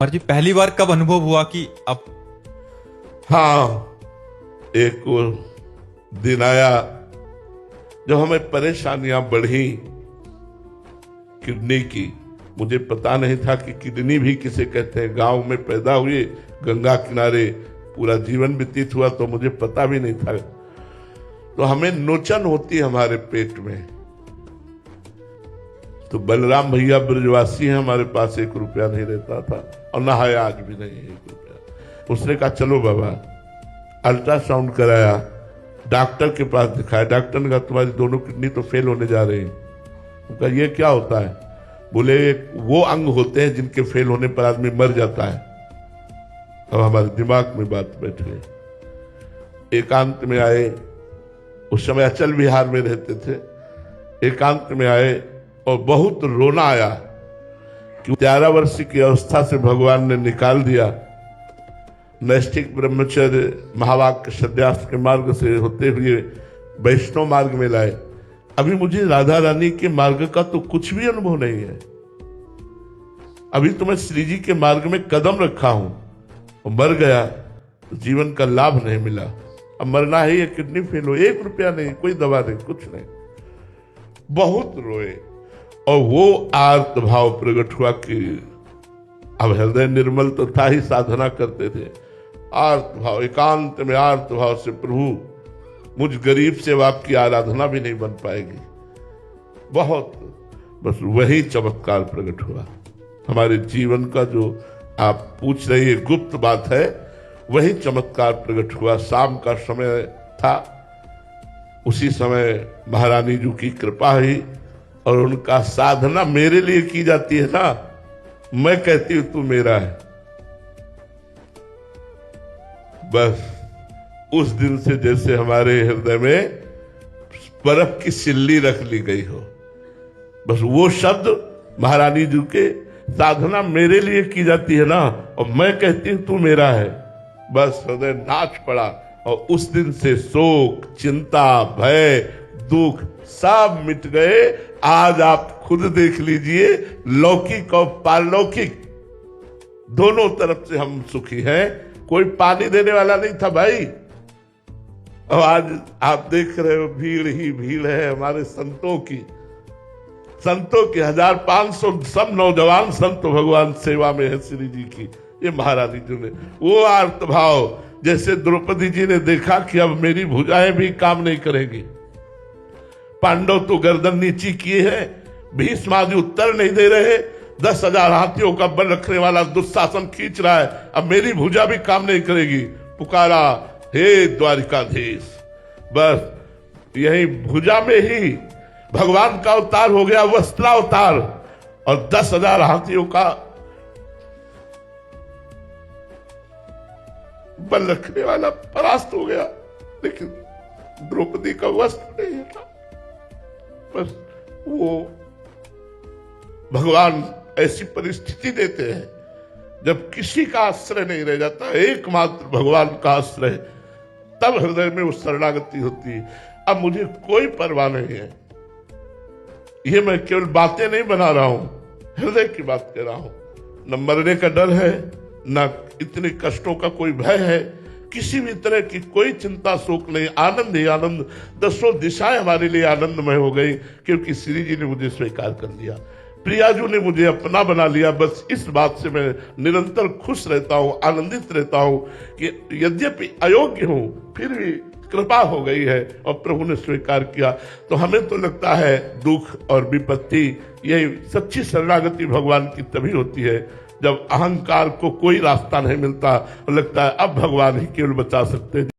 और जी पहली बार कब अनुभव हुआ कि अब हाँ, एक वो दिन आया जब हमें परेशानियां बढ़ी किडनी की। मुझे पता नहीं था कि किडनी भी किसे कहते हैं। गांव में पैदा हुए, गंगा किनारे पूरा जीवन व्यतीत हुआ, तो मुझे पता भी नहीं था। तो हमें नोचन होती हमारे पेट में। तो बलराम भैया ब्रजवासी हैं, हमारे पास 1 रुपया नहीं रहता था और ना है, आज भी नहीं है 1 रुपया। उसने कहा चलो बाबा, अल्ट्रासाउंड कराया, डॉक्टर के पास दिखाया। डॉक्टर ने कहा तुम्हारी दोनों किडनी तो फेल होने जा रही है। उनका ये क्या होता है? बोले वो अंग होते हैं जिनके फेल होने पर आदमी मर जाता है। अब हमारे दिमाग में बात बैठ गई। एकांत में आए, उस समय अचल विहार में रहते थे। एकांत में आए और बहुत रोना आया कि 11 वर्ष की अवस्था से भगवान ने निकाल दिया। नैष्ठिक ब्रह्मचर्य महावाक्य सन्यास के मार्ग से होते हुए वैष्णव मार्ग में लाए। अभी मुझे राधा रानी के मार्ग का तो कुछ भी अनुभव नहीं है। अभी तो मैं श्री जी के मार्ग में कदम रखा हूं और मर गया तो जीवन का लाभ नहीं मिला। अब मरना है, ये किडनी फेल हो, 1 रुपया नहीं, कोई दवा नहीं, कुछ नहीं। बहुत रोए और वो आर्त भाव प्रकट हुआ कि अब हृदय निर्मल तो था ही, साधना करते थे। आर्त भाव, एकांत में आर्त भाव से प्रभु मुझ गरीब से आपकी आराधना भी नहीं बन पाएगी। बहुत, बस वही चमत्कार प्रकट हुआ। हमारे जीवन का जो आप पूछ रही है गुप्त बात है, वही चमत्कार प्रकट हुआ। शाम का समय था, उसी समय महारानी जी की कृपा हुई और उनका साधना मेरे लिए की जाती है ना, मैं कहती हूं तू मेरा है। बस उस दिन से जैसे हमारे हृदय में बर्फ की सिल्ली रख ली गई हो। बस वो शब्द महारानी जी के, साधना मेरे लिए की जाती है ना और मैं कहती हूं तू मेरा है, बस हृदय नाच पड़ा। और उस दिन से शोक, चिंता, भय, दुख सब मिट गए। आज आप खुद देख लीजिए, लौकिक और पारलौकिक दोनों तरफ से हम सुखी हैं। कोई पानी देने वाला नहीं था भाई, और आज आप देख रहे हो भीड़ ही भीड़ है हमारे संतों की। 1500 सब नौजवान संत भगवान सेवा में है श्री जी की। ये महारानी जी ने वो आर्त भाव, जैसे द्रौपदी जी ने देखा कि अब मेरी भुजाएं भी काम नहीं करेंगी। पांडव तो गर्दन नीची किए हैं, भीष्म आदि उत्तर नहीं दे रहे, 10,000 हाथियों का बल रखने वाला दुशासन खींच रहा है, अब मेरी भुजा भी काम नहीं करेगी। पुकारा, हे द्वारिकाधीश। बस यही भुजा में ही भगवान का अवतार हो गया, वस्त्रावतार, और 10,000 हाथियों का बल रखने वाला परास्त हो गया। लेकिन द्रौपदी का वस्त्र नहीं था। बस वो भगवान ऐसी परिस्थिति देते हैं जब किसी का आश्रय नहीं रह जाता, एकमात्र भगवान का आश्रय, तब हृदय में वो शरणागति होती है। अब मुझे कोई परवाह नहीं है, ये मैं केवल बातें नहीं बना रहा हूं, हृदय की बात कह रहा हूं। न मरने का डर है, न इतने कष्टों का कोई भय है, किसी भी तरह की कोई चिंता शोक नहीं, आनंद ही आनंद। 10 दिशाएं हमारे लिए आनंदमय हो गई, क्योंकि श्री जी ने मुझे स्वीकार कर लिया, प्रियाजू ने मुझे अपना बना लिया। बस इस बात से मैं निरंतर खुश रहता हूं, आनंदित रहता हूं कि यद्यपि अयोग्य हूं, फिर भी कृपा हो गई है और प्रभु ने स्वीकार किया। तो हमें तो लगता है दुख और विपत्ति, यही सच्ची शरणागति भगवान की तभी होती है जब अहंकार को कोई रास्ता नहीं मिलता और लगता है अब भगवान ही केवल बचा सकते हैं।